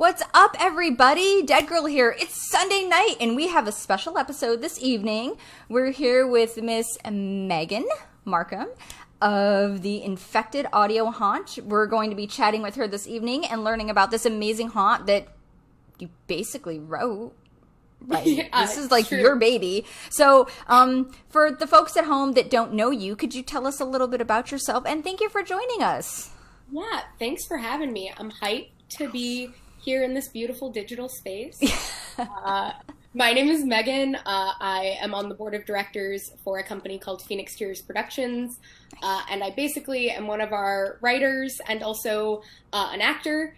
What's up, everybody? Dead Girl here. It's Sunday night, and we have a special episode this evening. We're here with Miss Megan Markham of the Infected Audio Haunt. We're going to be chatting with her this evening and learning about this amazing haunt that you basically wrote. Right. Yeah, this is like true. your baby. So, for the folks at home that don't know you, could you tell us a little bit about yourself? And thank you for joining us. Yeah, thanks for having me. I'm hyped to be here in this beautiful digital space. My name is Megan. I am on the board of directors for a company called Phoenix Tears Productions, and I basically am one of our writers and also an actor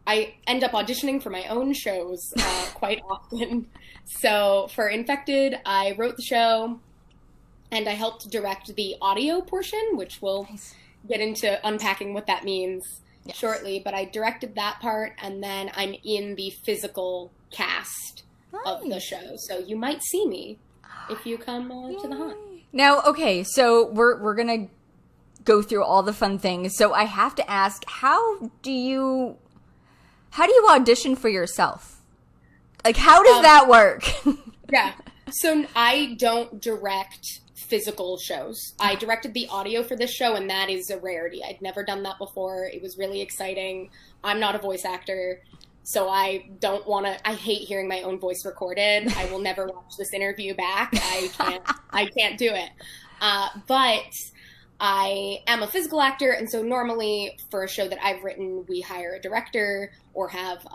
I end up auditioning for my own shows quite often. So for Infected, I wrote the show, and I helped direct the audio portion, which we'll get into unpacking what that means shortly. But I directed that part, and then I'm in the physical cast of the show. So you might see me if you come to the haunt. Now, okay, so we're going to go through all the fun things. So I have to ask, how do you audition for yourself? Like, how does that work? Yeah. So I don't direct physical shows. I directed the audio for this show, and that is a rarity. I'd never done that before. It was really exciting. I'm not a voice actor, so I hate hearing my own voice recorded. I will never watch this interview back. I can't do it. But I am a physical actor, and so normally for a show that I've written, we hire a director or have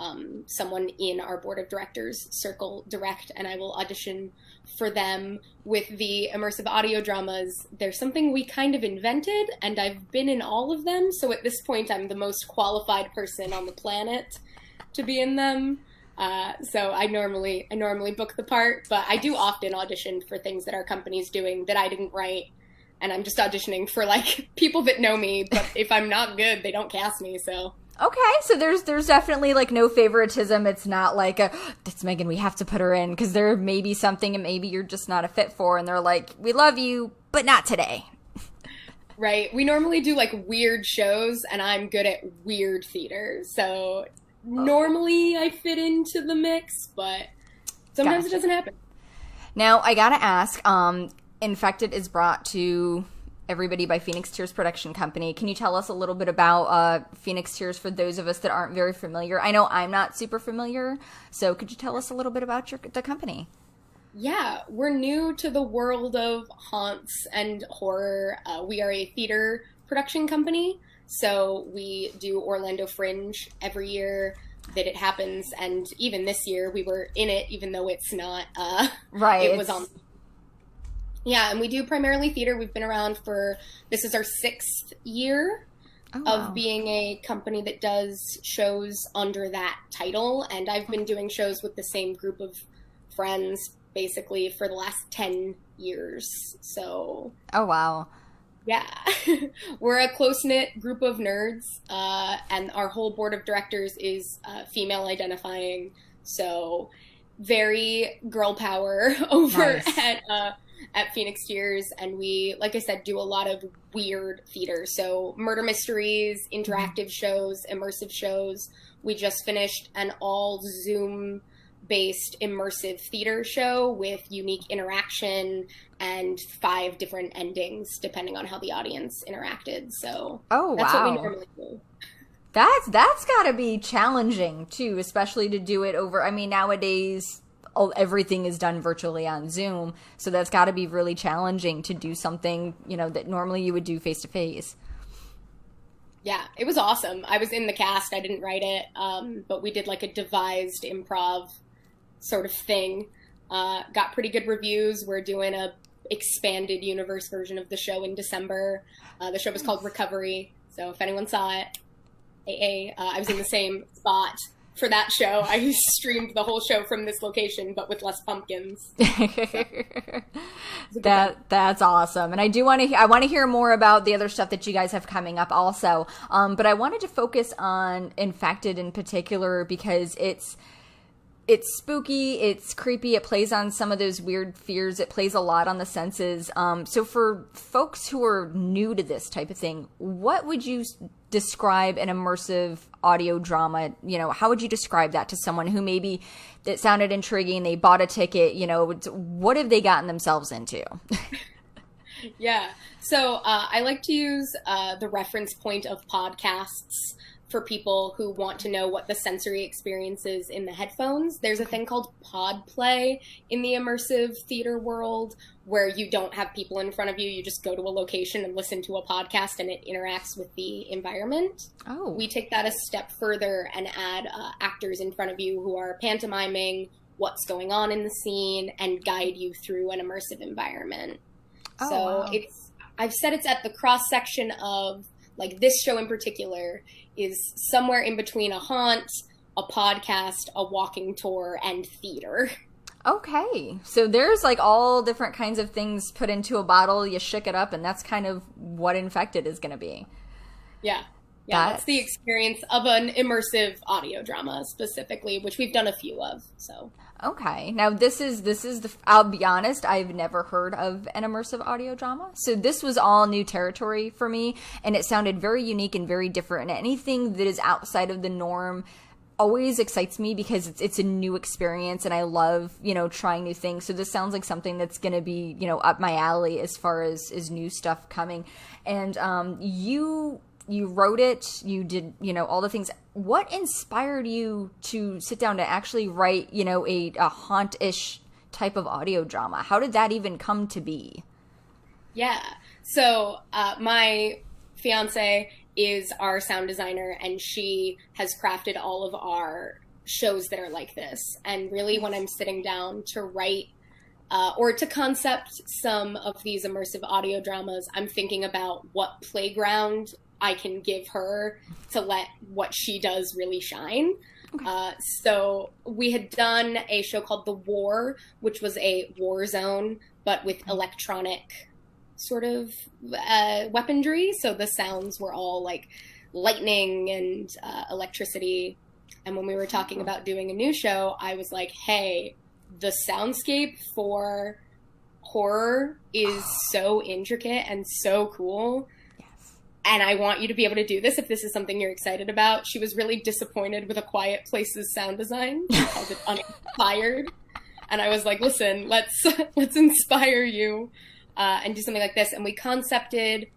someone in our board of directors circle direct, and I will audition for them. With the immersive audio dramas, there's something we kind of invented, and I've been in all of them, so at this point I'm the most qualified person on the planet to be in them. So I normally book the part, but I do often audition for things that our company's doing that I didn't write. And I'm just auditioning for, like, people that know me, but if I'm not good, they don't cast me, so. Okay, so there's definitely, like, no favoritism. It's not like, it's Megan, we have to put her in, because there may be something and maybe you're just not a fit for, and they're like, we love you, but not today. Right. We normally do, like, weird shows, and I'm good at weird theater, so normally I fit into the mix, but sometimes it doesn't happen. Now, I gotta ask, Infected is brought to everybody by Phoenix Tears Production Company. Can you tell us a little bit about Phoenix Tears for those of us that aren't very familiar? I know I'm not super familiar, so could you tell us a little bit about the company? Yeah, we're new to the world of haunts and horror. We are a theater production company, so we do Orlando Fringe every year that it happens, and even this year we were in it, even though it's not. Right. It was on. Yeah, and we do primarily theater. We've been around this is our 6th year of being a company that does shows under that title. And I've been doing shows with the same group of friends basically for the last 10 years. So. Oh, wow. Yeah. We're a close-knit group of nerds, and our whole board of directors is female identifying. So very girl power over at Phoenix Tears, and we, like I said, do a lot of weird theater. So murder mysteries, interactive shows, immersive shows. We just finished an all Zoom-based immersive theater show with unique interaction and 5 different endings, depending on how the audience interacted. So that's what we normally do. That's gotta be challenging, too, especially to do it over, I mean, nowadays everything is done virtually on Zoom, so that's got to be really challenging to do something, that normally you would do face to face. Yeah, it was awesome. I was in the cast. I didn't write it, but we did like a devised improv sort of thing. Got pretty good reviews. We're doing a expanded universe version of the show in December. The show was called Recovery, so if anyone saw it, I was in the same spot for that show. I streamed the whole show from this location, but with less pumpkins. That's awesome. And I want to hear more about the other stuff that you guys have coming up also. But I wanted to focus on Infected in particular because it's spooky, it's creepy, it plays on some of those weird fears, it plays a lot on the senses. So for folks who are new to this type of thing, what would you describe an immersive audio drama? You know, how would you describe that to someone who maybe it sounded intriguing, they bought a ticket, you know, what have they gotten themselves into? Yeah. So I like to use the reference point of podcasts for people who want to know what the sensory experience is in the headphones. There's a thing called pod play in the immersive theater world where you don't have people in front of you. You just go to a location and listen to a podcast and it interacts with the environment. Oh. We take that a step further and add actors in front of you who are pantomiming what's going on in the scene and guide you through an immersive environment. Oh, so wow. I've said it's at the cross section of, like, this show in particular is somewhere in between a haunt, a podcast, a walking tour, and theater. Okay. So there's like all different kinds of things put into a bottle, you shook it up, and that's kind of what Infected is going to be. Yeah. Yeah, that's the experience of an immersive audio drama specifically, which we've done a few of, so. Okay. Now this is I'll be honest, I've never heard of an immersive audio drama. So this was all new territory for me, and it sounded very unique and very different. And anything that is outside of the norm always excites me because it's a new experience, and I love, you know, trying new things. So this sounds like something that's going to be, you know, up my alley as far as new stuff coming. And you wrote it, you did, you know, all the things. What inspired you to sit down to actually write, you know, a haunt-ish type of audio drama? How did that even come to be? Yeah. So my fiance is our sound designer, and she has crafted all of our shows that are like this. And really, when I'm sitting down to write or to concept some of these immersive audio dramas, I'm thinking about what playground I can give her to let what she does really shine. Okay. So we had done a show called The War, which was a war zone, but with electronic sort of weaponry. So the sounds were all like lightning and electricity. And when we were talking about doing a new show, I was like, hey, the soundscape for horror is so intricate and so cool. And I want you to be able to do this if this is something you're excited about. She was really disappointed with A Quiet Place's sound design. She called it uninspired. And I was like, listen, let's inspire you and do something like this. And we concepted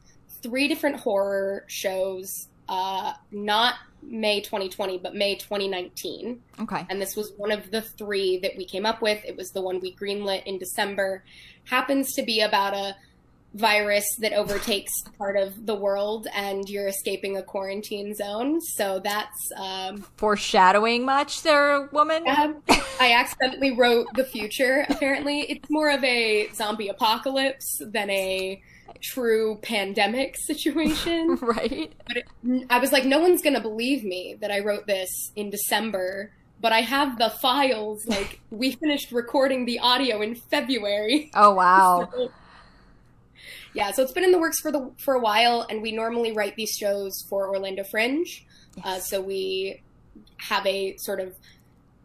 3 different horror shows, not May 2020, but May 2019. Okay. And this was one of the 3 that we came up with. It was the one we greenlit in December. Happens to be about a virus that overtakes part of the world and you're escaping a quarantine zone. So that's foreshadowing much there, woman? I accidentally wrote the future, apparently. It's more of a zombie apocalypse than a true pandemic situation. Right. But I was like, no one's going to believe me that I wrote this in December, but I have the files. Like, we finished recording the audio in February. Oh, wow. Yeah, so it's been in the works for a while, and we normally write these shows for Orlando Fringe. Yes. So we have a sort of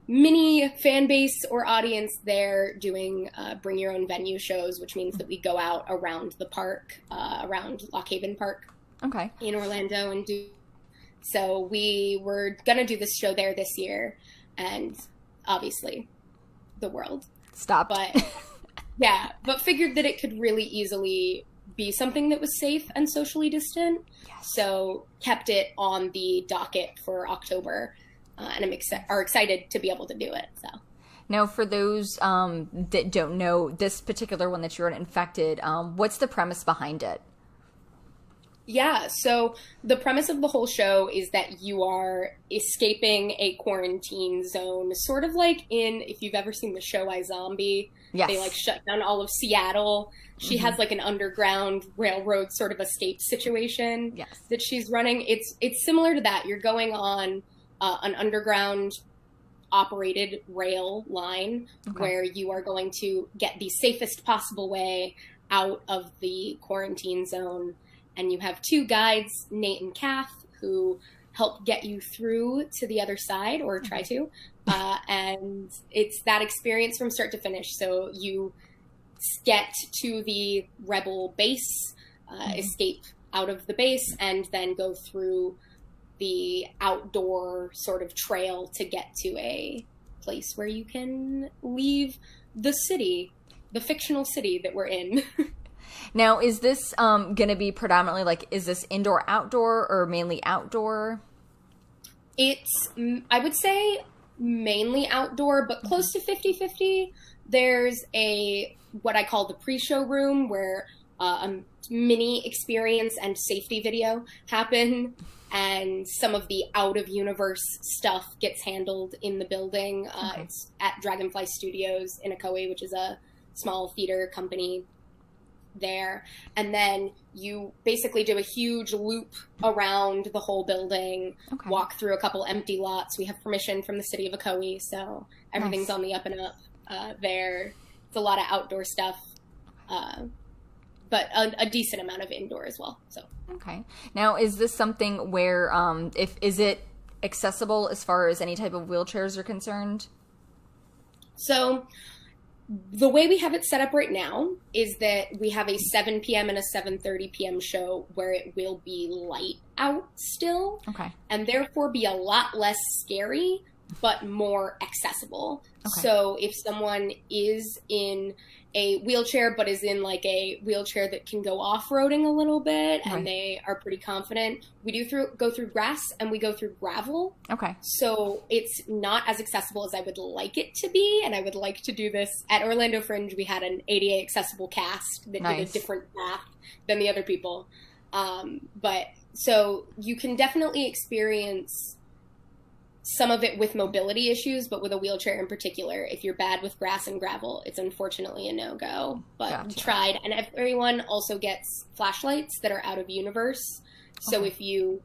mini fan base or audience there doing bring your own venue shows, which means that we go out around the park, around Lock Haven Park, okay, in Orlando, and do. So we were gonna do this show there this year, and obviously, the world stopped. But yeah, but figured that it could really easily be something that was safe and socially distant. Yes. So kept it on the docket for October, and are excited to be able to do it. So now, for those that don't know this particular one that you're Infected, what's the premise behind it? Yeah, so the premise of the whole show is that you are escaping a quarantine zone, sort of like in, if you've ever seen the show iZombie. Yes. They like shut down all of Seattle. She has like an underground railroad sort of escape situation that she's running. It's similar to that. You're going on an underground operated rail line where you are going to get the safest possible way out of the quarantine zone. And you have 2 guides, Nate and Kath, who help get you through to the other side, or try to. And it's that experience from start to finish. So you get to the rebel base, escape out of the base, and then go through the outdoor sort of trail to get to a place where you can leave the city, the fictional city that we're in. Now, is this going to be predominantly, like, is this indoor, outdoor, or mainly outdoor? It's, I would say, mainly outdoor, but close to 50-50. There's what I call the pre-show room, where a mini experience and safety video happen, and some of the out-of-universe stuff gets handled in the building. It's at Dragonfly Studios in Akoi, which is a small theater company there. And then you basically do a huge loop around the whole building, walk through a couple empty lots. We have permission from the city of Akoi, so everything's on the up and up there. It's a lot of outdoor stuff, but a decent amount of indoor as well. So okay. Now, is this something where is it accessible as far as any type of wheelchairs are concerned? So the way we have it set up right now is that we have a 7 p.m. and a 7:30 p.m. show where it will be light out still, and therefore be a lot less scary, but more accessible. So if someone is in a wheelchair, but is in like a wheelchair that can go off-roading a little bit, and they are pretty confident, we do go through grass and we go through gravel. So it's not as accessible as I would like it to be, and I would like to do this. At Orlando Fringe, we had an ADA accessible cast that did a different path than the other people. But so you can definitely experience some of it with mobility issues, but with a wheelchair in particular, if you're bad with grass and gravel, it's unfortunately a no-go. But we tried, and everyone also gets flashlights that are out of universe. So if you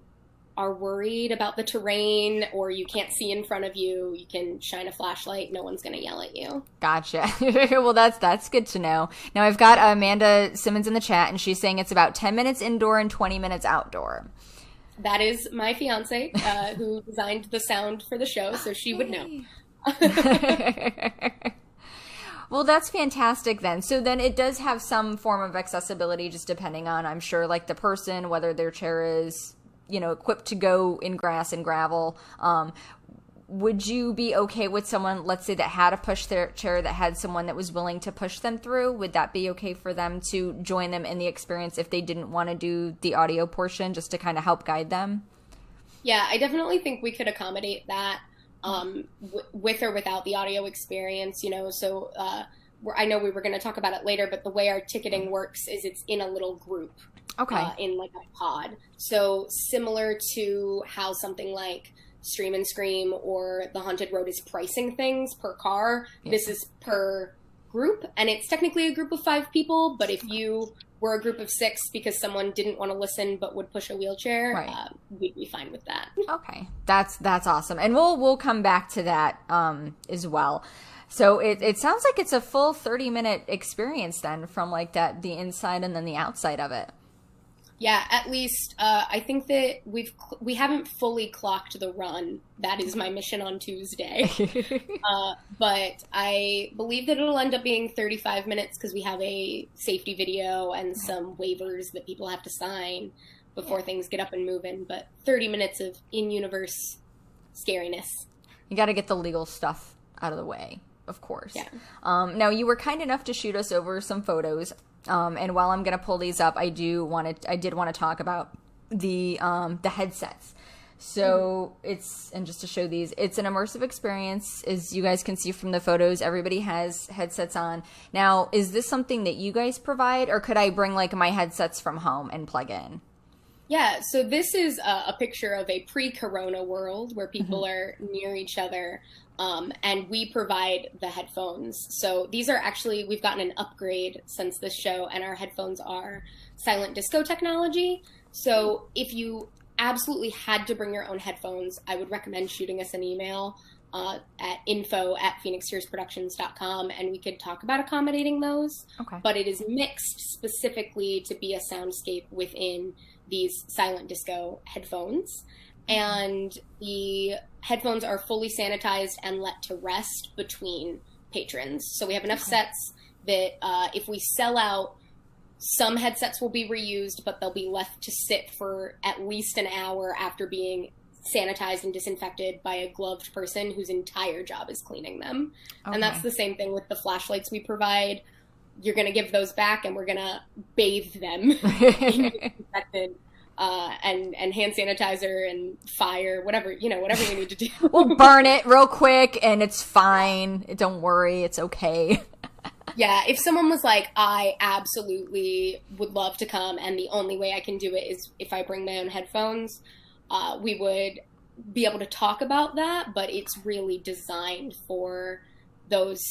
are worried about the terrain or you can't see in front of you, you can shine a flashlight. No one's going to yell at you. Gotcha. Well, that's good to know. Now, I've got Amanda Simmons in the chat, and she's saying it's about 10 minutes indoor and 20 minutes outdoor. That is my fiance, who designed the sound for the show, so she would know. Well, that's fantastic then. So then it does have some form of accessibility, just depending on, I'm sure, like the person, whether their chair is, equipped to go in grass and gravel. Would you be okay with someone, let's say, that had a push their chair, that had someone that was willing to push them through? Would that be okay for them to join them in the experience if they didn't want to do the audio portion, just to kind of help guide them? Yeah, I definitely think we could accommodate that with or without the audio experience, So I know we were going to talk about it later, but the way our ticketing works is it's in a little group. In like a pod. So similar to how something like Stream and Scream or The Haunted Road is pricing things per car, this is per group, and it's technically a group of 5 people, but if you were a group of 6 because someone didn't want to listen but would push a wheelchair, we'd be fine with that. Okay, that's awesome, and we'll come back to that as well. So it sounds like it's a full 30-minute experience then, from like the inside and then the outside of it. Yeah, at least I think that we haven't fully clocked the run. That is my mission on Tuesday. But I believe that it'll end up being 35 minutes because we have a safety video and some waivers that people have to sign before things get up and moving. But 30 minutes of in-universe scariness. You got to get the legal stuff out of the way, of course. Yeah. Now, you were kind enough to shoot us over some photos. And while I'm going to pull these up, I did want to talk about the headsets. So and just to show these, it's an immersive experience. As you guys can see from the photos, everybody has headsets on. Now, is this something that you guys provide, or could I bring like my headsets from home and plug in? Yeah, so this is a picture of a pre-corona world where people are near each other. And we provide the headphones. So these are actually, we've gotten an upgrade since this show, and our headphones are silent disco technology. So if you absolutely had to bring your own headphones, I would recommend shooting us an email at info@phoenixtearsproductions.com, and we could talk about accommodating those. Okay. But it is mixed specifically to be a soundscape within these silent disco headphones. and the headphones are fully sanitized and let to rest between patrons. So we have enough sets that if we sell out, some headsets will be reused, but they'll be left to sit for at least an hour after being sanitized and disinfected by a gloved person whose entire job is cleaning them. Okay. And that's the same thing with the flashlights we provide. You're going to give those back, and we're going to bathe them in disinfectant and hand sanitizer and fire, whatever you need to do. We'll burn it real quick, and it's fine. Don't worry, it's okay. Yeah, if someone was like, I absolutely would love to come, and the only way I can do it is if I bring my own headphones, we would be able to talk about that, but it's really designed for those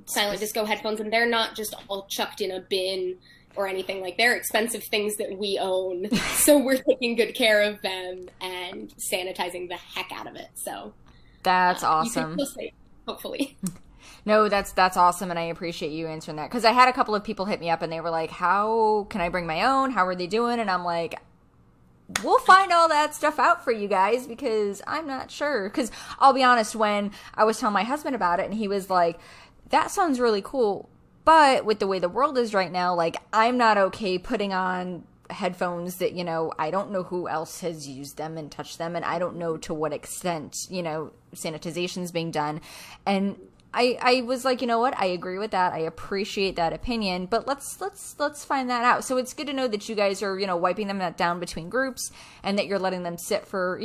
silent disco headphones, and they're not just all chucked in a bin or anything. Like, they're expensive things that we own, so we're taking good care of them and sanitizing the heck out of it. So that's awesome. You can feel safe, hopefully. No, that's awesome, and I appreciate you answering that, because I had a couple of people hit me up and they were like, how can I bring my own? How are they doing? And I'm like, we'll find all that stuff out for you guys, because I'm not sure. Because I'll be honest, when I was telling my husband about it, and he was like, that sounds really cool, but with the way the world is right now, like, I'm not okay putting on headphones that, I don't know who else has used them and touched them, and I don't know to what extent, sanitization's being done. And I was like, you know what? I agree with that. I appreciate that opinion, but let's find that out. So it's good to know that you guys are, wiping them down between groups, and that you're letting them sit for,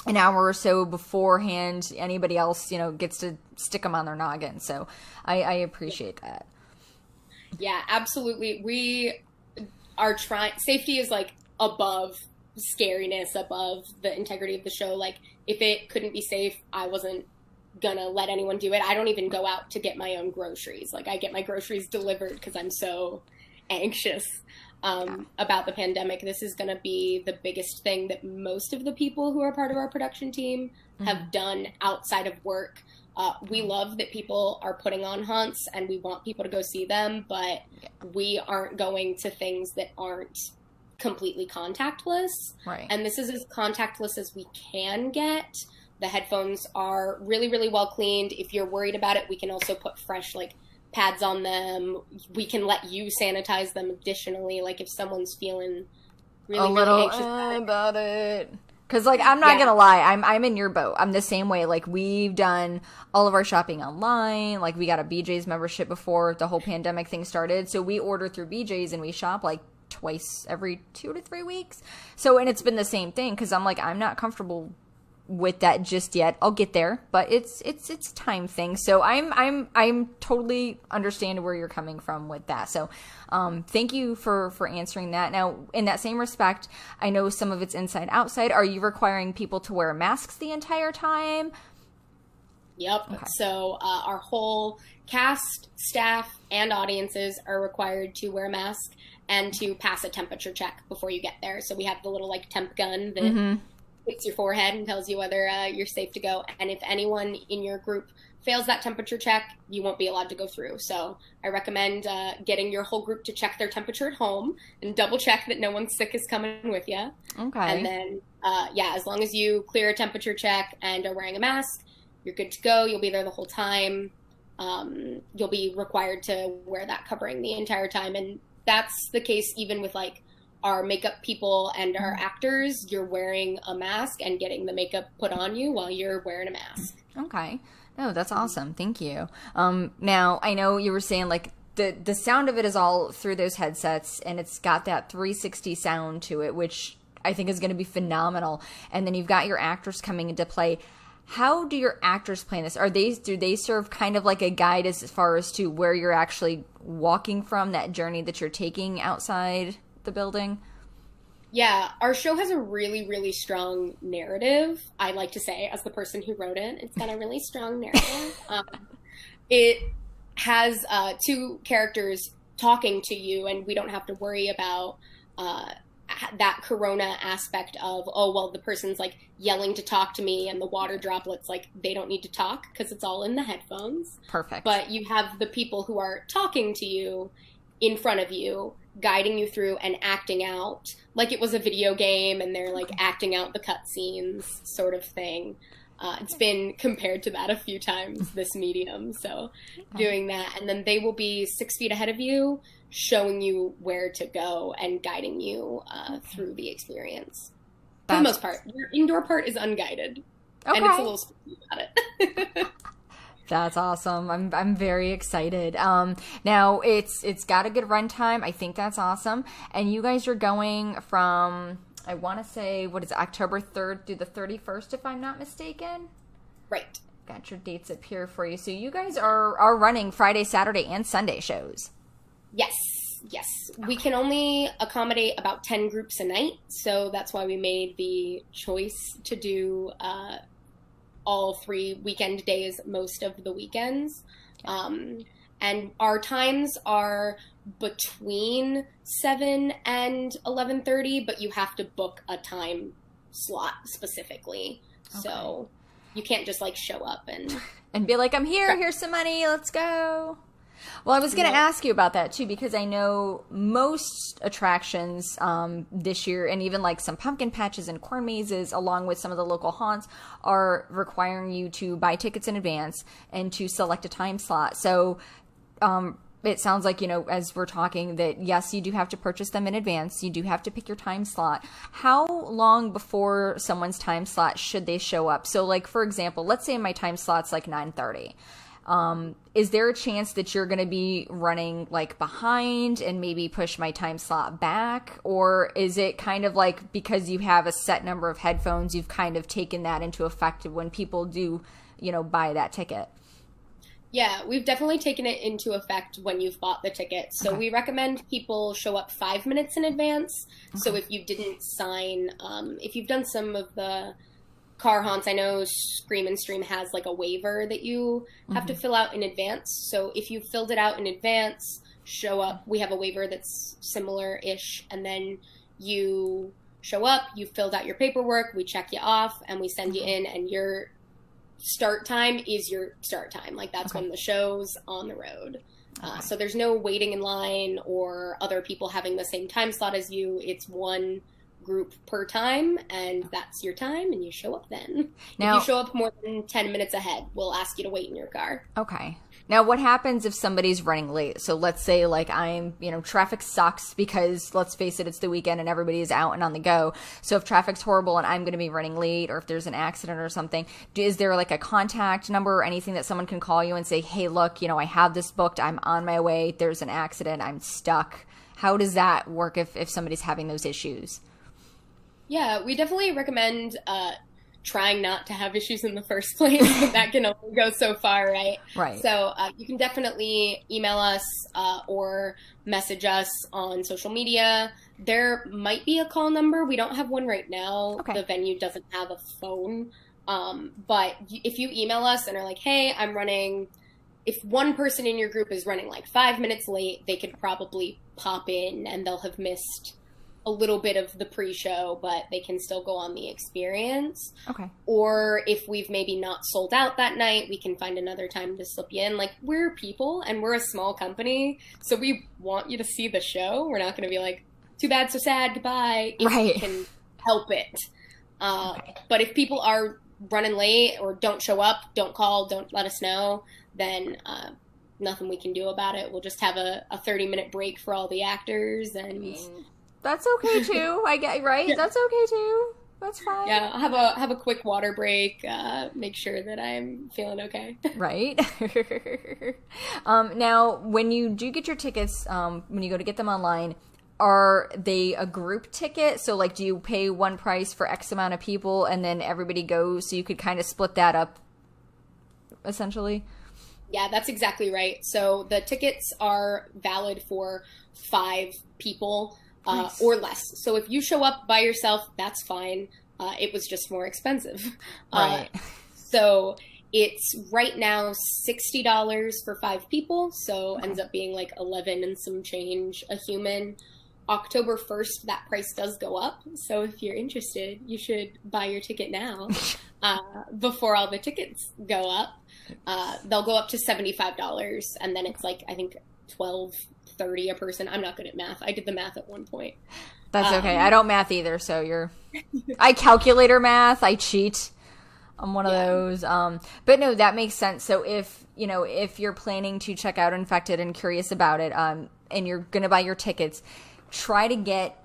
an hour or so beforehand anybody else, gets to stick them on their noggin. So I appreciate that. Yeah, absolutely. We are trying, safety is like above scariness, above the integrity of the show. Like, if it couldn't be safe, I wasn't gonna let anyone do it. I don't even go out to get my own groceries. Like, I get my groceries delivered because I'm so anxious about the pandemic. This is gonna be the biggest thing that most of the people who are part of our production team have done outside of work. We love that people are putting on haunts, and we want people to go see them, but we aren't going to things that aren't completely contactless. Right. And this is as contactless as we can get. The headphones are really, really well cleaned. If you're worried about it, we can also put fresh, pads on them. We can let you sanitize them additionally, if someone's feeling really, really anxious about it. Because, I'm not going to lie, I'm in your boat. I'm the same way. We've done all of our shopping online. We got a BJ's membership before the whole pandemic thing started. So we order through BJ's, and we shop, twice every 2 to 3 weeks. So, and it's been the same thing, because I'm not comfortable with that just yet. I'll get there, but it's a time thing. So I'm totally understand where you're coming from with that. So thank you for answering that. Now, in that same respect, I know some of it's inside outside. Are you requiring people to wear masks the entire time? Yep. Okay. So our whole cast, staff, and audiences are required to wear a mask and to pass a temperature check before you get there. So we have the little temp gun that hits your forehead and tells you whether you're safe to go. And if anyone in your group fails that temperature check, you won't be allowed to go through. So I recommend getting your whole group to check their temperature at home and double check that no one sick is coming with you. Okay. And then, as long as you clear a temperature check and are wearing a mask, you're good to go. You'll be there the whole time. You'll be required to wear that covering the entire time. And that's the case even with our makeup people and our actors. You're wearing a mask and getting the makeup put on you while you're wearing a mask. Okay. No, that's awesome. Thank you. Now, I know you were saying the sound of it is all through those headsets, and it's got that 360 sound to it, which I think is going to be phenomenal. And then you've got your actors coming into play. How do your actors play in this? Do they serve kind of like a guide as far as to where you're actually walking from, that journey that you're taking outside the building? Yeah, our show has a really, really strong narrative. I like to say, as the person who wrote it, it's got a really strong narrative. It has 2 characters talking to you, and we don't have to worry about that corona aspect of, oh, well, the person's yelling to talk to me and the water droplets, they don't need to talk because it's all in the headphones. Perfect. But you have the people who are talking to you in front of you guiding you through and acting out like it was a video game, and they're like acting out the cutscenes sort of thing. It's been compared to that a few times, this medium, so doing that. And then they will be 6 feet ahead of you, showing you where to go and guiding you through the experience. For the most part. Your indoor part is unguided. Okay. And it's a little spooky about it. That's awesome. I'm very excited. Now it's got a good runtime. I think that's awesome. And you guys are going from, I want to say, what is it, October 3rd through the 31st, if I'm not mistaken? Right. Got your dates up here for you. So you guys are running Friday, Saturday, and Sunday shows. Yes. We can only accommodate about 10 groups a night, so that's why we made the choice to do all 3 weekend days most of the weekends. And our times are between 7 and 11:30, but you have to book a time slot specifically. Okay. So you can't just like show up and be like, I'm here, here's some money, let's go. Well, I was going to ask you about that, too, because I know most attractions this year, and even like some pumpkin patches and corn mazes, along with some of the local haunts, are requiring you to buy tickets in advance and to select a time slot. So it sounds like, as we're talking, that yes, you do have to purchase them in advance. You do have to pick your time slot. How long before someone's time slot should they show up? So, like, for example, let's say my time slot's like 9:30. Is there a chance that you're going to be running like behind and maybe push my time slot back? Or is it kind of like, because you have a set number of headphones, you've kind of taken that into effect when people do, buy that ticket? Yeah, we've definitely taken it into effect when you've bought the ticket. So we recommend people show up 5 minutes in advance. Okay. So if you didn't sign, if you've done some of the car haunts, I know Scream and Stream has like a waiver that you have to fill out in advance. So if you filled it out in advance, show up. We have a waiver that's similar-ish, and then you show up, you filled out your paperwork, we check you off, and we send you in, and your start time is your start time. Like, that's when the show's on the road. So there's no waiting in line or other people having the same time slot as you. It's one group per time, and that's your time, and you show up then. Now, if you show up more than 10 minutes ahead, we'll ask you to wait in your car. Okay. Now, what happens if somebody's running late? So let's say like traffic sucks because, let's face it, it's the weekend and everybody's out and on the go. So if traffic's horrible and I'm going to be running late, or if there's an accident or something, is there like a contact number or anything that someone can call you and say, hey, look, I have this booked, I'm on my way, there's an accident, I'm stuck? How does that work if somebody's having those issues? Yeah, we definitely recommend trying not to have issues in the first place, but that can only go so far, right? Right. So you can definitely email us or message us on social media. There might be a call number. We don't have one right now. Okay. The venue doesn't have a phone. But if you email us and are like, hey, I'm running, if one person in your group is running like 5 minutes late, they could probably pop in and they'll have missed a little bit of the pre-show, but they can still go on the experience. Okay. Or if we've maybe not sold out that night, we can find another time to slip you in. Like, we're people and we're a small company, so we want you to see the show. We're not going to be like, too bad, so sad, goodbye, if we can help it. But if people are running late or don't show up, don't call, don't let us know, then nothing we can do about it. We'll just have a 30-minute break for all the actors, and that's okay too. I get right. Yeah. That's okay too. That's fine. Yeah, have a quick water break. Make sure that I'm feeling okay. Right. Now, when you do get your tickets, when you go to get them online, are they a group ticket? So, like, do you pay one price for X amount of people, and then everybody goes? So you could kind of split that up, essentially. Yeah, that's exactly right. So the tickets are valid for 5 people. Nice. Or less. So if you show up by yourself, that's fine. It was just more expensive. Right. So it's right now $60 for 5 people. So ends up being like 11 and some change a human. October 1st, that price does go up. So if you're interested, you should buy your ticket now before all the tickets go up. They'll go up to $75, and then it's like, I think, 12 30 a person. I'm not good at math. I did the math at one point. That's okay. I don't math either, so I calculator math. I cheat. I'm one of those. But no, that makes sense. So if you're planning to check out Infected and curious about it, and you're going to buy your tickets, try to get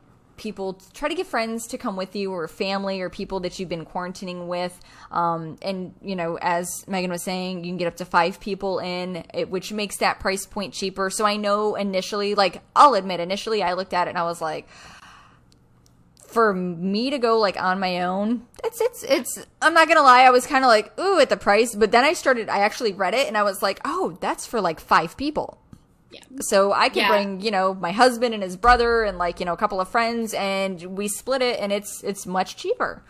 friends to come with you, or family, or people that you've been quarantining with. And, as Megan was saying, you can get up to 5 people in, which makes that price point cheaper. So I know initially, I'll admit, I looked at it and I was like, for me to go on my own, it's I'm not gonna lie, I was kind of like, ooh, at the price. But then I actually read it and I was like, oh, that's for 5 people. Yeah. So I could bring, my husband and his brother and a couple of friends, and we split it, and it's much cheaper.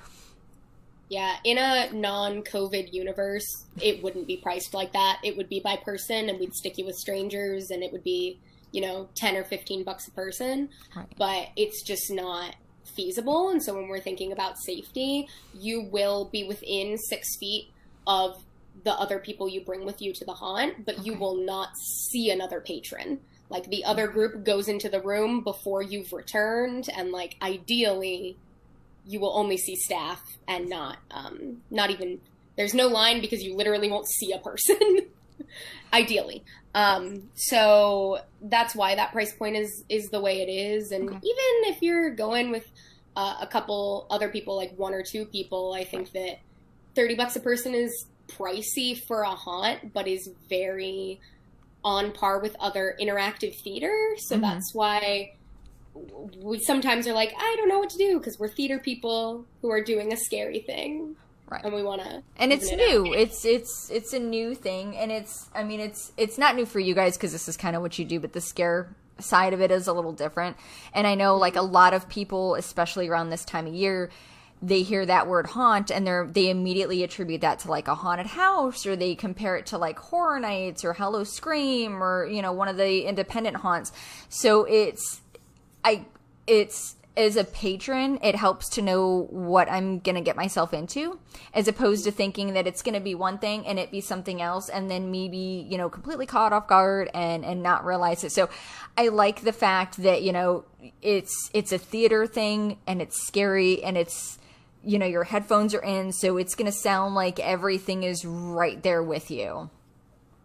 Yeah, in a non-COVID universe, it wouldn't be priced like that. It would be by person, and we'd stick you with strangers, and it would be, 10 or 15 bucks a person. Right. But it's just not feasible. And so when we're thinking about safety, you will be within 6 feet of the other people you bring with you to the haunt, but you will not see another patron. The other group goes into the room before you've returned, and ideally you will only see staff and not even, there's no line because you literally won't see a person. Ideally. So that's why that price point is the way it is. And even if you're going with a couple other people, 1 or 2 people, I think that $30 a person is pricey for a haunt, but is very on par with other interactive theater. So that's why we sometimes are I don't know what to do, because we're theater people who are doing a scary thing. Right. And we want to. And it's new. It's a new thing, and it's not new for you guys because this is kind of what you do, but the scare side of it is a little different. And I know a lot of people, especially around this time of year, they hear that word haunt and they immediately attribute that to a haunted house, or they compare it to Horror Nights or Hello Scream, or one of the independent haunts. So it's as a patron, it helps to know what I'm going to get myself into, as opposed to thinking that it's going to be one thing and it be something else, and then maybe, completely caught off guard and not realize it. So I like the fact that, it's a theater thing, and it's scary, and it's, your headphones are in, so it's going to sound like everything is right there with you.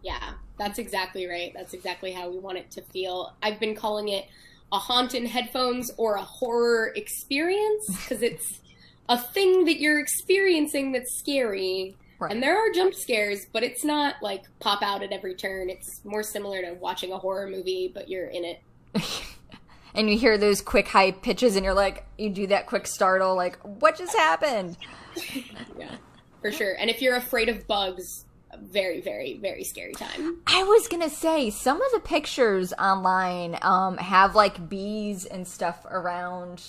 Yeah, that's exactly right. That's exactly how we want it to feel. I've been calling it a haunt in headphones, or a horror experience, because it's a thing that you're experiencing that's scary. Right. And there are jump scares, but it's not pop out at every turn. It's more similar to watching a horror movie, but you're in it. And you hear those quick high pitches, and you do that quick startle, what just happened? Yeah, for sure. And if you're afraid of bugs, very, very, very scary time. I was gonna say, some of the pictures online have bees and stuff around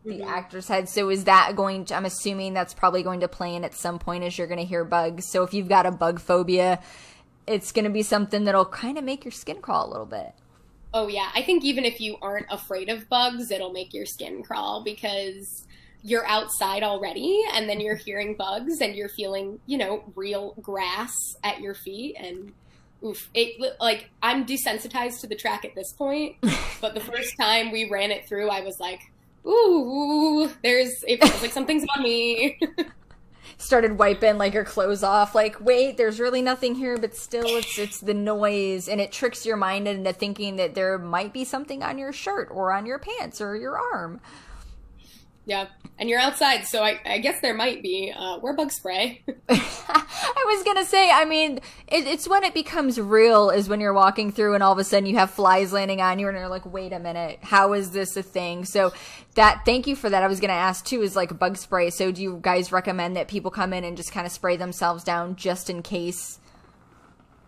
the actor's head. So is that I'm assuming that's probably going to play in at some point as you're going to hear bugs. So if you've got a bug phobia, it's going to be something that'll kind of make your skin crawl a little bit. Oh yeah, I think even if you aren't afraid of bugs, it'll make your skin crawl, because you're outside already, and then you're hearing bugs, and you're feeling, real grass at your feet, and oof, I'm desensitized to the track at this point, but the first time we ran it through, I was like, ooh, it feels like something's on me. Started wiping your clothes off, wait, there's really nothing here, but still it's the noise, and it tricks your mind into thinking that there might be something on your shirt or on your pants or your arm. Yeah, and you're outside, so I guess there might be. Wear bug spray. I was going to say, it's when it becomes real, is when you're walking through and all of a sudden you have flies landing on you, and you're like, wait a minute, how is this a thing? So thank you for that. I was going to ask, too, is bug spray. So do you guys recommend that people come in and just kind of spray themselves down just in case?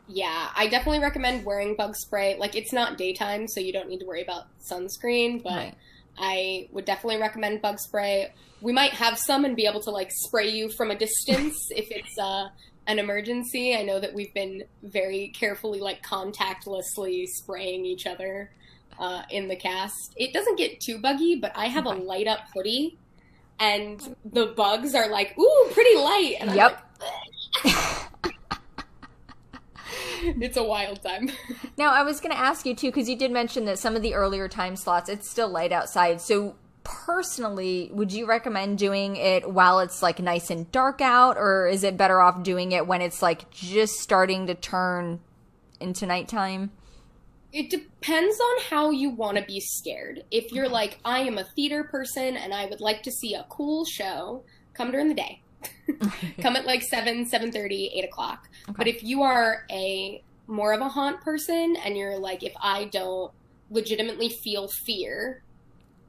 Yeah, I definitely recommend wearing bug spray. It's not daytime, so you don't need to worry about sunscreen, but... Right. I would definitely recommend bug spray. We might have some and be able to spray you from a distance if it's an emergency. I know that we've been very carefully contactlessly spraying each other in the cast. It doesn't get too buggy, but I have a light up hoodie, and the bugs are ooh, pretty light. And yep. It's a wild time. Now, I was going to ask you, too, because you did mention that some of the earlier time slots, it's still light outside. So, personally, would you recommend doing it while it's, like, nice and dark out? Or is it better off doing it when it's, like, just starting to turn into nighttime? It depends on how you want to be scared. If you're like, I am a theater person and I would like to see a cool show, come during the day. Come at like 7, 7:30, 8 o'clock. Okay. But if you are more of a haunt person and you're like, if I don't legitimately feel fear,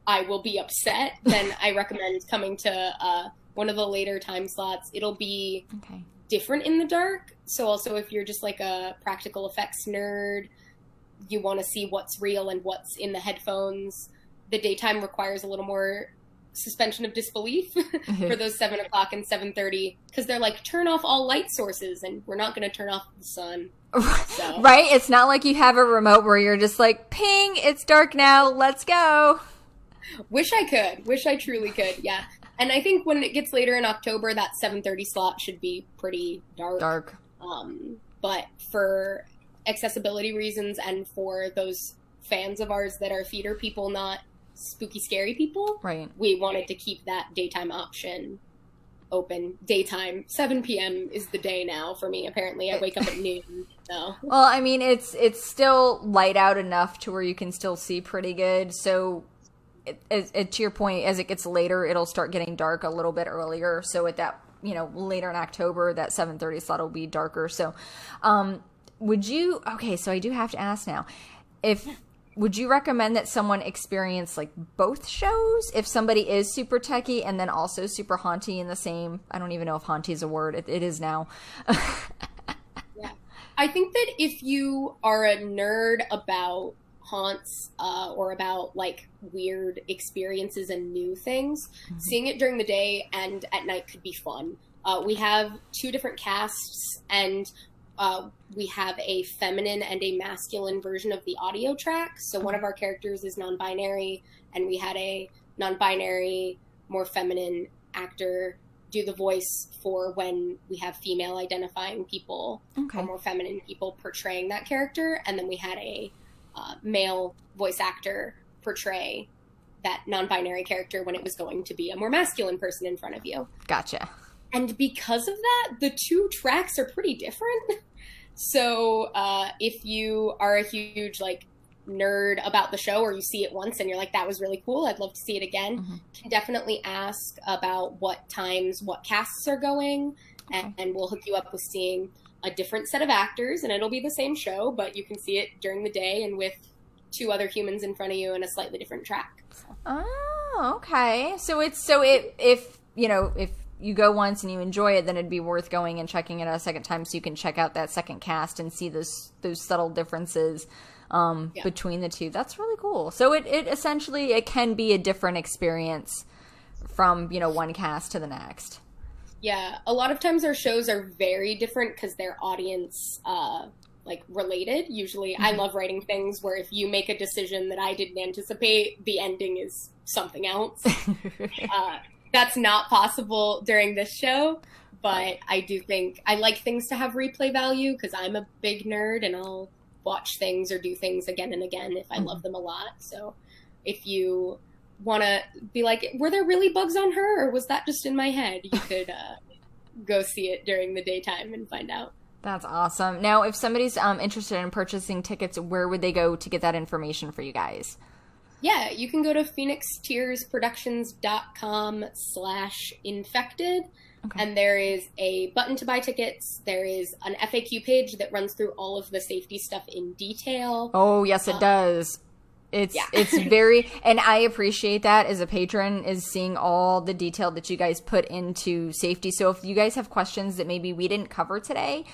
I will be upset, then I recommend coming to one of the later time slots. It'll be different in the dark. So also if you're just like a practical effects nerd, you want to see what's real and what's in the headphones. The daytime requires a little more suspension of disbelief for those 7 o'clock and 7:30, because they're like, turn off all light sources, and we're not going to turn off the sun. So. Right? It's not like you have a remote where you're just like, ping, it's dark now, let's go. Wish I could. Wish I truly could, yeah. And I think when it gets later in October, that 7:30 slot should be pretty dark. But for accessibility reasons and for those fans of ours that are theater people, not spooky, scary people, right, we wanted to keep that daytime option open. Daytime, 7 p.m. is the day now for me, apparently. I wake up at noon, so. Well, I mean, it's still light out enough to where you can still see pretty good, so to your point, as it gets later, it'll start getting dark a little bit earlier, so at that, later in October, that 7:30 slot will be darker, so, would you, so I do have to ask now, would you recommend that someone experience like both shows if somebody is super techie and then also super haunty in the same, I don't even know if haunty is a word, it is now. Yeah. I think that if you are a nerd about haunts or about like weird experiences and new things, seeing it during the day and at night could be fun. We have 2 different casts, and we have a feminine and a masculine version of the audio track. So one of our characters is non-binary, and we had a non-binary, more feminine actor do the voice for when we have female identifying people or more feminine people portraying that character. And then we had a male voice actor portray that non-binary character when it was going to be a more masculine person in front of you. Gotcha. And because of that, the 2 tracks are pretty different. So if you are a huge like nerd about the show, or you see it once and you're like, that was really cool, I'd love to see it again, can definitely ask about what times, what casts are going, and we'll hook you up with seeing a different set of actors, and it'll be the same show, but you can see it during the day and with 2 other humans in front of you in a slightly different track. So. Oh, okay. If you go once and you enjoy it, then it'd be worth going and checking it out a second time so you can check out that second cast and see those subtle differences between the 2. That's really cool. So it essentially, it can be a different experience from, one cast to the next. Yeah. A lot of times our shows are very different because they're audience related. Usually I love writing things where if you make a decision that I didn't anticipate, the ending is something else. That's not possible during this show, but I do think I like things to have replay value because I'm a big nerd and I'll watch things or do things again and again if I love them a lot. So if you want to be like, were there really bugs on her, or was that just in my head? You could go see it during the daytime and find out. That's awesome. Now, if somebody's interested in purchasing tickets, where would they go to get that information for you guys? Yeah, you can go to phoenixtiersproductions.com/infected, and there is a button to buy tickets. There is an FAQ page that runs through all of the safety stuff in detail. Oh, yes, it does. It's very, and I appreciate that as a patron, is seeing all the detail that you guys put into safety. So if you guys have questions that maybe we didn't cover today,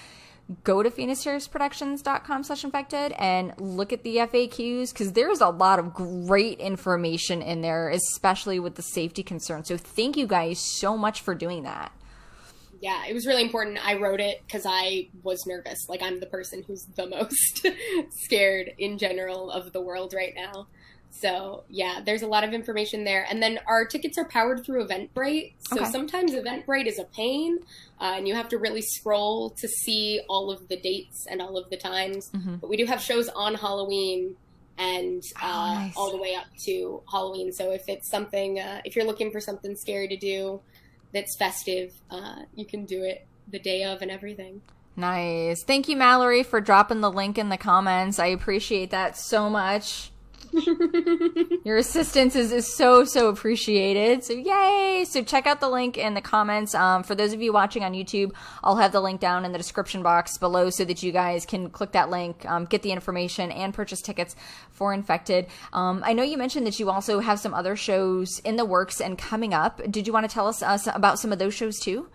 go to phoenixtiersproductions.com/infected and look at the FAQs, because there's a lot of great information in there, especially with the safety concerns. So thank you guys so much for doing that. Yeah, it was really important. I wrote it because I was nervous. Like, I'm the person who's the most scared in general of the world right now. So, yeah, there's a lot of information there. And then our tickets are powered through Eventbrite. So sometimes Eventbrite is a pain, and you have to really scroll to see all of the dates and all of the times. But we do have shows on Halloween and nice. All the way up to Halloween. So if it's something, if you're looking for something scary to do that's festive, you can do it the day of and everything. Nice. Thank you, Mallory, for dropping the link in the comments. I appreciate that so much. Your assistance is so appreciated. So yay! So check out the link in the comments. For those of you watching on YouTube, I'll have the link down in the description box below so that you guys can click that link, get the information, and purchase tickets for Infected. I know you mentioned that you also have some other shows in the works and coming up. Did you want to tell us about some of those shows too?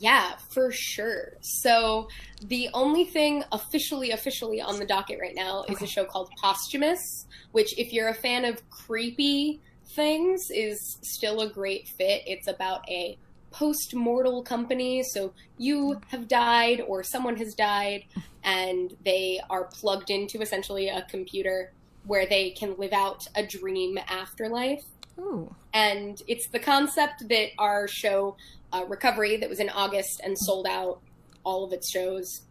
Yeah, for sure. So the only thing officially on the docket right now is a show called Posthumous, which, if you're a fan of creepy things, is still a great fit. It's about a post-mortal company. So you have died or someone has died, and they are plugged into essentially a computer where they can live out a dream afterlife. Ooh. And it's the concept that our show Recovery, that was in August and sold out all of its shows,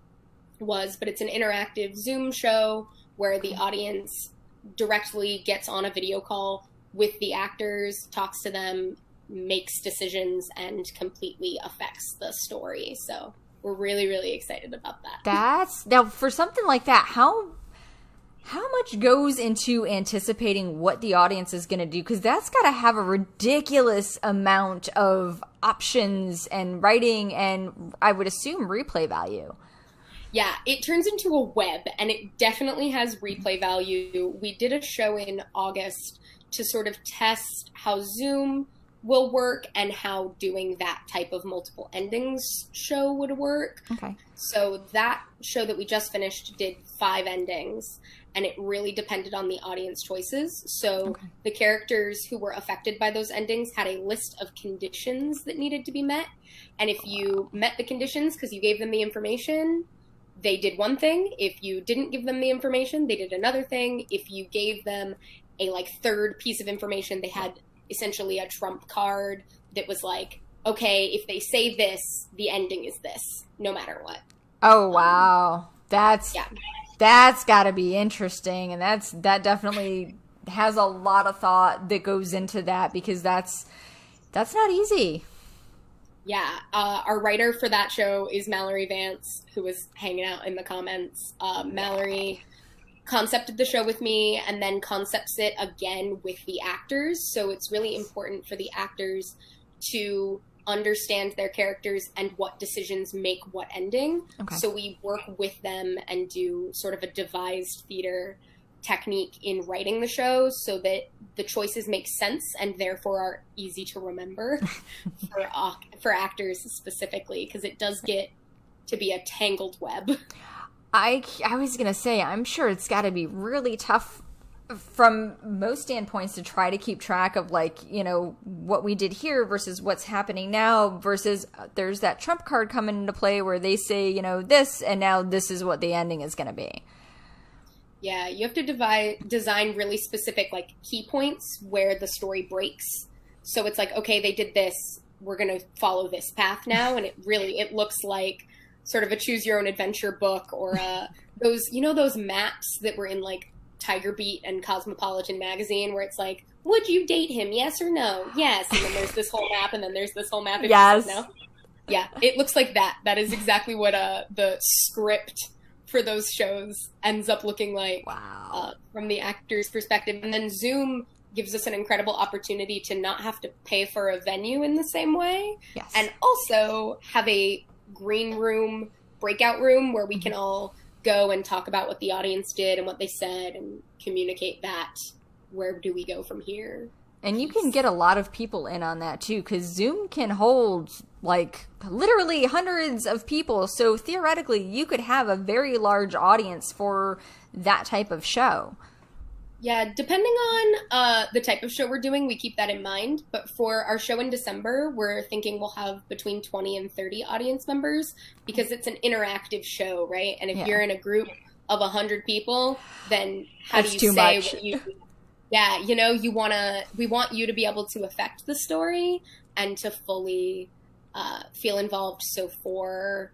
was. But it's an interactive Zoom show where the audience directly gets on a video call with the actors, talks to them, makes decisions, and completely affects the story. So we're really excited about that. Now, for something like that, how much goes into anticipating what the audience is going to do? Because that's got to have a ridiculous amount of options and writing and, I would assume, replay value. Yeah, it turns into a web, and it definitely has replay value. We did a show in August to sort of test how Zoom will work and how doing that type of multiple endings show would work. Okay. So that show that we just finished did 5 endings, and it really depended on the audience choices. So the characters who were affected by those endings had a list of conditions that needed to be met. And if you met the conditions because you gave them the information, they did one thing. If you didn't give them the information, they did another thing. If you gave them a third piece of information, they had essentially a trump card that was like, okay, if they say this, the ending is this, no matter what. Oh, wow. That's got to be interesting, and that definitely has a lot of thought that goes into that, because that's not easy. Yeah, our writer for that show is Mallory Vance, who was hanging out in the comments. Mallory concepted the show with me and then concepts it again with the actors, so it's really important for the actors to understand their characters and what decisions make what ending. So we work with them and do sort of a devised theater technique in writing the show so that the choices make sense and therefore are easy to remember for actors specifically, because it does get to be a tangled web. I was going to say, I'm sure it's got to be really tough from most standpoints to try to keep track of, what we did here versus what's happening now versus there's that trump card coming into play where they say, this, and now this is what the ending is going to be. Yeah, you have to design really specific, key points where the story breaks. So it's like, okay, they did this, we're going to follow this path now, and it looks like sort of a choose your own adventure book, or those maps that were in Tiger Beat and Cosmopolitan magazine where it's like, would you date him, yes or no? Yes. And then there's this whole map, and then there's this whole map. Yes. No. Yeah, it looks like that. That is exactly what the script for those shows ends up looking like. Wow. From the actor's perspective. And then Zoom gives us an incredible opportunity to not have to pay for a venue in the same way. Yes. And also have a green room, breakout room where we can all go and talk about what the audience did and what they said and communicate that. Where do we go from here? And you can get a lot of people in on that too, because Zoom can hold literally hundreds of people. So theoretically, you could have a very large audience for that type of show. Yeah, depending on the type of show we're doing, we keep that in mind. But for our show in December, we're thinking we'll have between 20 and 30 audience members because it's an interactive show, right? And if you're in a group of 100 people, then how do you say what you... Yeah, you know, we want you to be able to affect the story and to fully feel involved. So for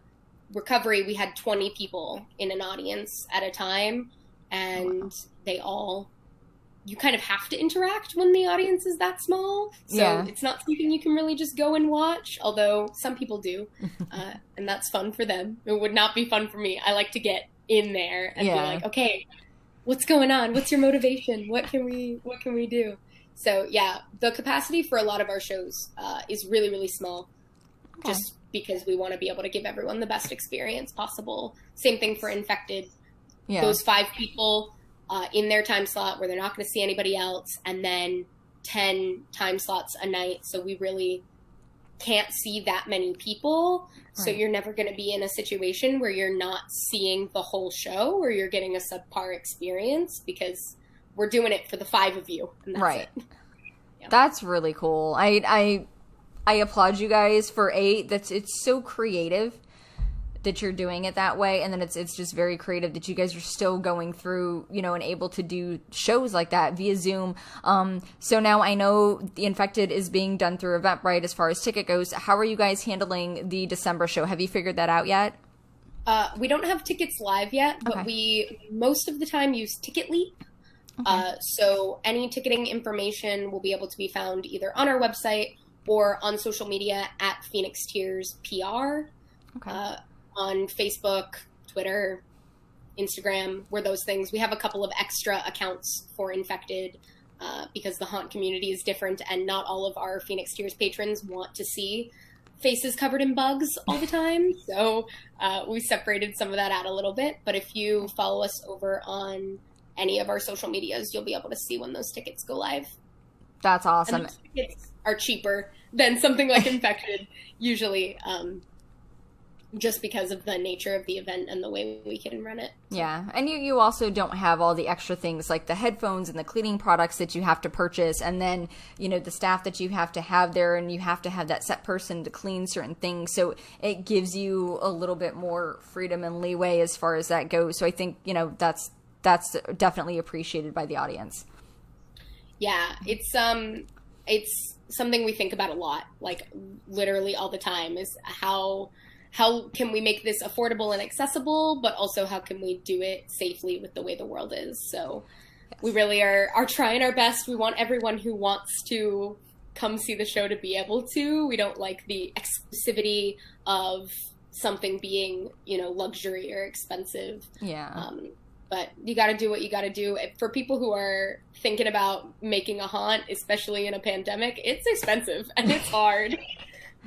Recovery, we had 20 people in an audience at a time, and you kind of have to interact when the audience is that small. So it's not something you can really just go and watch, although some people do. And that's fun for them. It would not be fun for me. I like to get in there and be like, okay, what's going on? What's your motivation? What can we do? So yeah, the capacity for a lot of our shows is really, really small, just because we want to be able to give everyone the best experience possible. Same thing for Infected. Those 5 people in their time slot where they're not going to see anybody else, and then 10 time slots a night. So we really can't see that many people. Right. So you're never going to be in a situation where you're not seeing the whole show or you're getting a subpar experience, because we're doing it for the 5 of you. And that's it. Yeah. That's really cool. I applaud you guys for it's so creative that you're doing it that way, and then it's just very creative that you guys are still going through, you know, and able to do shows like that via Zoom. So now I know the Infected is being done through Eventbrite as far as ticket goes. How are you guys handling the December show? Have you figured that out yet? We don't have tickets live yet, but we most of the time use Ticket Leap. So any ticketing information will be able to be found either on our website or on social media at Phoenix Tears PR. On Facebook, Twitter, Instagram, we're those things. We have a couple of extra accounts for Infected because the haunt community is different, and not all of our Phoenix Tears patrons want to see faces covered in bugs all the time. So we separated some of that out a little bit. But if you follow us over on any of our social medias, you'll be able to see when those tickets go live. That's awesome. And the tickets are cheaper than something like Infected, usually. Just because of the nature of the event and the way we can run it. Yeah, and you also don't have all the extra things like the headphones and the cleaning products that you have to purchase, and then, you know, the staff that you have to have there, and you have to have that set person to clean certain things. So it gives you a little bit more freedom and leeway as far as that goes. So I think, you know, that's definitely appreciated by the audience. Yeah, it's something we think about a lot, like literally all the time, is how can we make this affordable and accessible, but also how can we do it safely with the way the world is? So we really are trying our best. We want everyone who wants to come see the show to be able to. We don't like the exclusivity of something being, you know, luxury or expensive. Yeah. But you got to do what you got to do. For people who are thinking about making a haunt, especially in a pandemic, it's expensive and it's hard.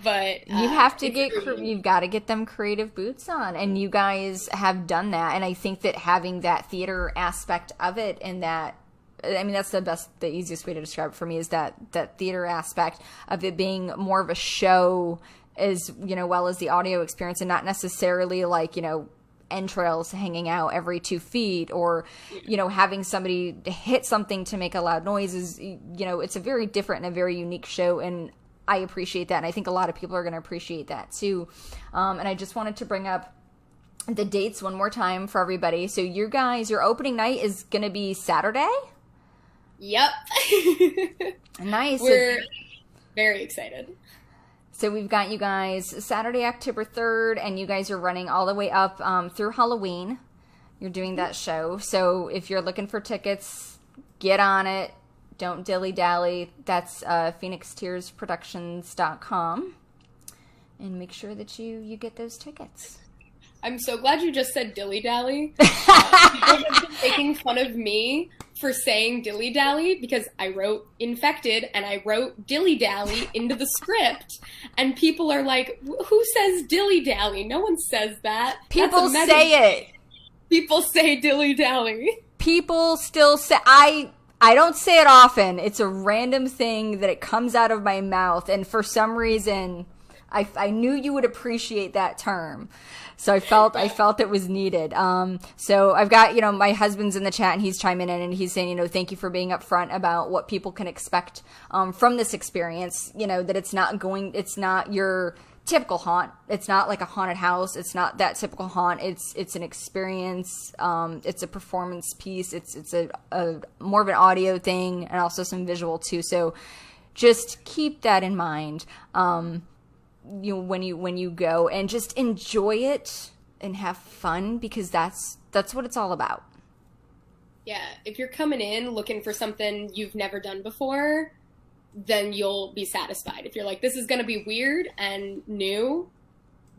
But you have to you've got to get them creative boots on, and you guys have done that. And I think that having that theater aspect of it, and that, I mean, that's the easiest way to describe it for me, is that theater aspect of it being more of a show, as, you know, well as the audio experience, and not necessarily like, you know, entrails hanging out every 2 feet, or, you know, having somebody hit something to make a loud noise. Is, you know, it's a very different and a very unique show, and I appreciate that, and I think a lot of people are going to appreciate that too. And I just wanted to bring up the dates one more time for everybody. So your opening night is going to be Saturday? Yep. Nice. We're very excited. So we've got you guys Saturday, October 3rd, and you guys are running all the way up through Halloween. You're doing that show. So if you're looking for tickets, get on it. Don't dilly-dally. That's PhoenixTearsProductions.com. And make sure that you get those tickets. I'm so glad you just said dilly-dally. People have been making fun of me for saying dilly-dally because I wrote Infected and I wrote dilly-dally into the script. And people are like, who says dilly-dally? No one says that. People say it. People say dilly-dally. People still say... I don't say it often. It's a random thing that it comes out of my mouth, and for some reason, I knew you would appreciate that term. So I felt it was needed. So I've got, my husband's in the chat and he's chiming in and he's saying, thank you for being upfront about what people can expect from this experience, that it's not your typical haunt. It's not like a haunted house. It's not that typical haunt. It's an experience. It's a performance piece. It's a more of an audio thing and also some visual too. So just keep that in mind. When you go and just enjoy it and have fun, because that's what it's all about. Yeah, if you're coming in looking for something you've never done before, then you'll be satisfied. If you're like, this is going to be weird and new,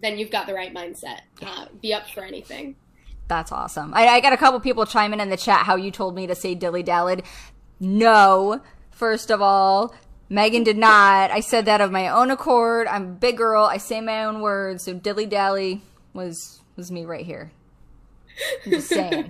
then you've got the right mindset. Be up for anything. That's awesome. I got a couple people chiming in the chat how you told me to say dilly-dallied. No, first of all, Megan did not. I said that of my own accord. I'm a big girl. I say my own words. So dilly-dally was me right here. I'm just saying.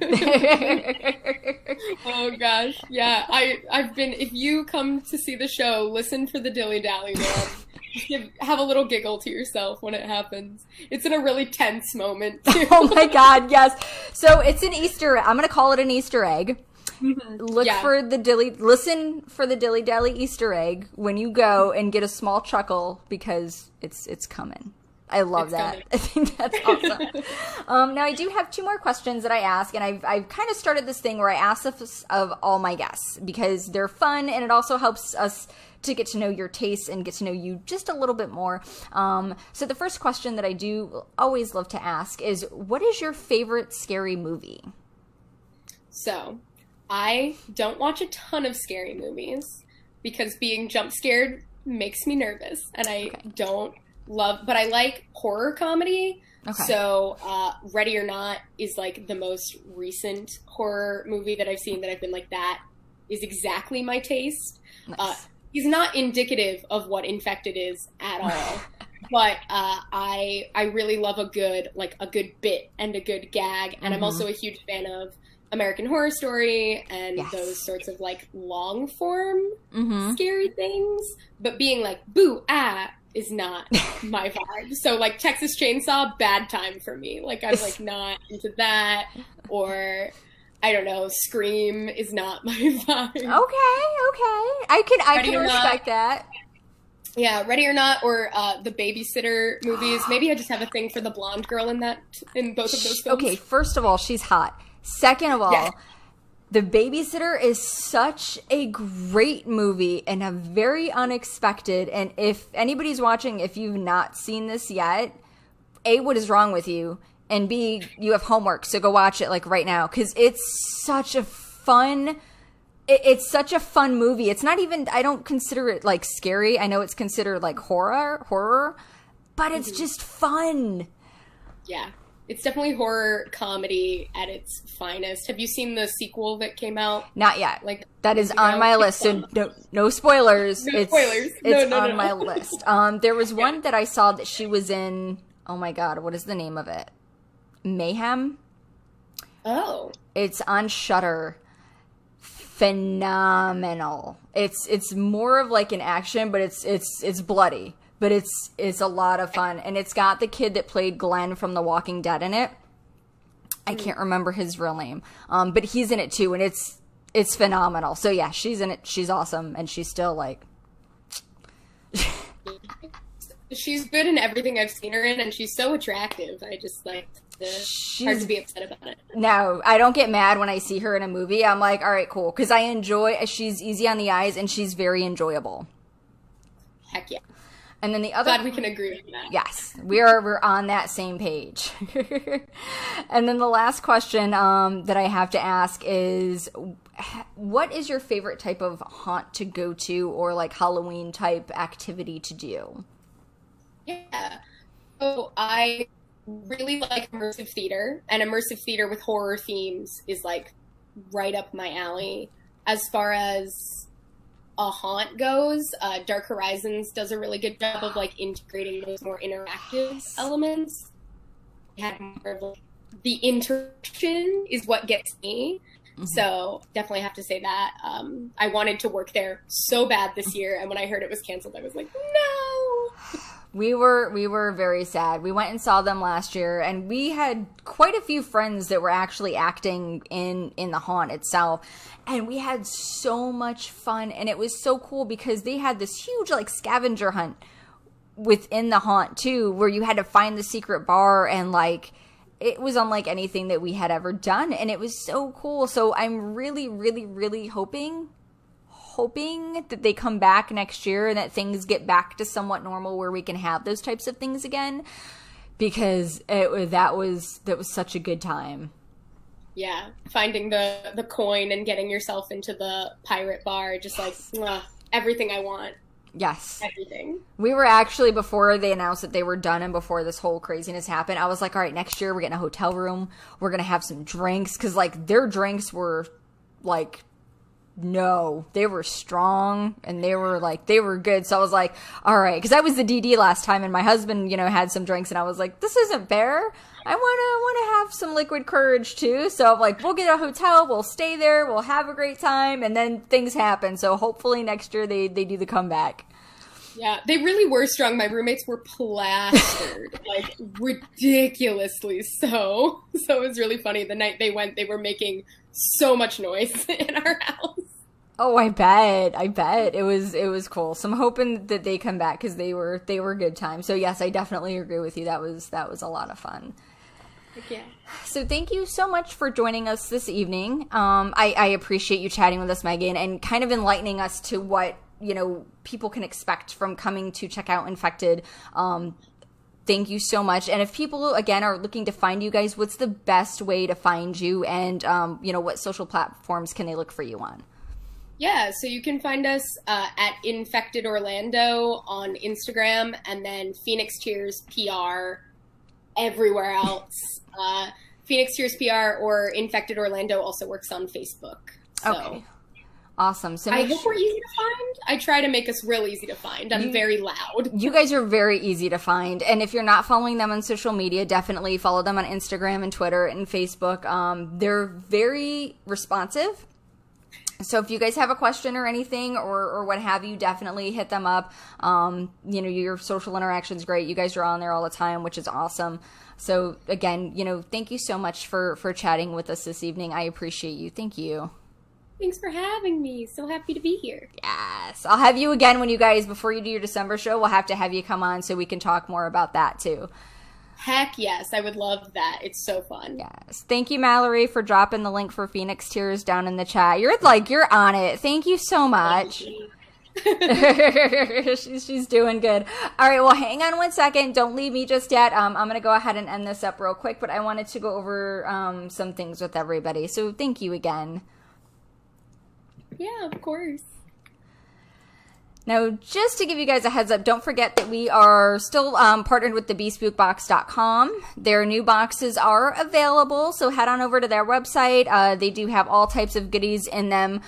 Oh gosh, yeah. I've been. If you come to see the show, listen for the dilly-dally, man. Just have a little giggle to yourself when it happens. It's in a really tense moment too. Oh my God, yes. So it's an Easter. I'm gonna call it an Easter egg. Listen for the dilly-dally Easter egg when you go and get a small chuckle because it's coming. I love that. I think that's awesome. Now I do have 2 more questions that I ask, and I've kind of started this thing where I ask this of all my guests because they're fun and it also helps us to get to know your tastes and get to know you just a little bit more. So the first question that I do always love to ask is, what is your favorite scary movie? So, I don't watch a ton of scary movies because being jump scared makes me nervous, and I don't love, but I like horror comedy. Okay. So, Ready or Not is like the most recent horror movie that I've seen that I've been like, that is exactly my taste. Nice. He's not indicative of what Infected is at all, but I really love a good bit and a good gag, and I'm also a huge fan of American Horror Story and those sorts of like long form scary things, but being like boo is not my vibe. So like Texas Chainsaw, bad time for me. Like I'm like not into that, or I don't know, Scream is not my vibe. Okay. I can respect that. Yeah, Ready or Not, or the Babysitter movies. Maybe I just have a thing for the blonde girl in both of those films. Okay, first of all, she's hot. Second of all, The Babysitter is such a great movie and a very unexpected. And if anybody's watching, if you've not seen this yet, A, what is wrong with you? And B, you have homework, so go watch it like right now, because it's such a fun movie. It's not even, I don't consider it like scary. I know it's considered like horror, but it's just fun. Yeah. It's definitely horror comedy at its finest. Have you seen the sequel that came out? Not yet. Like that is on my list. So no spoilers. No spoilers. It's on my list. There was one that I saw that she was in. Oh my God, what is the name of it? Mayhem. Oh. It's on Shudder. Phenomenal. It's more of like an action, but it's bloody. But it's a lot of fun, and it's got the kid that played Glenn from The Walking Dead in it. I can't remember his real name, but he's in it too, and it's phenomenal. So yeah, she's in it. She's awesome, and she's still like. She's good in everything I've seen her in, and she's so attractive. I just like. Hard to be upset about it. No, I don't get mad when I see her in a movie. I'm like, all right, cool, because I enjoy. She's easy on the eyes, and she's very enjoyable. Heck yeah. And then the other, glad we can agree on that. Yes, we're on that same page. And then the last question that I have to ask is, what is your favorite type of haunt to go to, or like Halloween type activity to do? Yeah, so I really like immersive theater, and immersive theater with horror themes is like right up my alley. As far as a haunt goes, Dark Horizons does a really good job of like integrating those more interactive elements. The interaction is what gets me. So definitely have to say that. I wanted to work there so bad this year, and when I heard it was canceled, I was like, no. We were very sad. We went and saw them last year, and we had quite a few friends that were actually acting in the haunt itself, and we had so much fun. And it was so cool because they had this huge like scavenger hunt within the haunt too, where you had to find the secret bar, and like it was unlike anything that we had ever done, and it was so cool. So I'm really, really, really hoping that they come back next year and that things get back to somewhat normal where we can have those types of things again, because that was such a good time. Yeah, finding the coin and getting yourself into the pirate bar, just like everything I want. Yes. Everything. We were actually, before they announced that they were done and before this whole craziness happened, I was like, all right, next year we're getting a hotel room. We're going to have some drinks, because like their drinks were like, no, they were strong and they were good. So I was like, all right, because I was the DD last time and my husband, had some drinks, and I was like, this isn't fair. I want to have some liquid courage too. So I'm like, we'll get a hotel, we'll stay there, we'll have a great time, and then things happen. So hopefully next year they do the comeback. Yeah, they really were strong. My roommates were plastered, like ridiculously so. So it was really funny. The night they went, they were making so much noise in our house. Oh, I bet. It was cool. So I'm hoping that they come back, because they were good times. So yes, I definitely agree with you. That was a lot of fun. Yeah. So thank you so much for joining us this evening. I appreciate you chatting with us, Megan, and kind of enlightening us to what people can expect from coming to check out Infected. Thank you so much. And if people, again, are looking to find you guys, what's the best way to find you, and what social platforms can they look for you on? Yeah, so you can find us at Infected Orlando on Instagram, and then Phoenix Cheers PR everywhere else. Phoenix Cheers PR or Infected Orlando also works on Facebook. So. Okay. Awesome. So I hope we're easy to find. I try to make us real easy to find. I'm very loud. You guys are very easy to find. And if you're not following them on social media, definitely follow them on Instagram and Twitter and Facebook. They're very responsive. So if you guys have a question or anything or what have you, definitely hit them up. Your social interaction's great. You guys are on there all the time, which is awesome. So again, thank you so much for chatting with us this evening. I appreciate you. Thank you. Thanks for having me. So happy to be here. Yes. I'll have you again when you guys, before you do your December show, we'll have to have you come on so we can talk more about that too. Heck yes. I would love that. It's so fun. Yes. Thank you, Mallory, for dropping the link for Phoenix Tears down in the chat. You're on it. Thank you so much. She's doing good. All right, well, hang on one second. Don't leave me just yet. I'm going to go ahead and end this up real quick, but I wanted to go over some things with everybody. So thank you again. Yeah, of course. Now, just to give you guys a heads up, don't forget that we are still partnered with the bespookbox.com. Their new boxes are available, so head on over to their website. They do have all types of goodies in them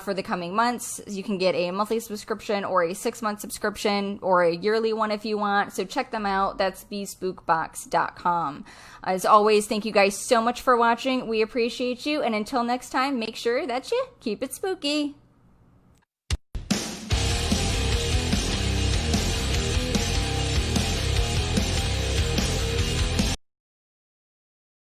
for the coming months. You can get a monthly subscription or a 6-month subscription or a yearly one if you want. So check them out. That's bespookbox.com. As always, thank you guys so much for watching. We appreciate you. And until next time, make sure that you keep it spooky.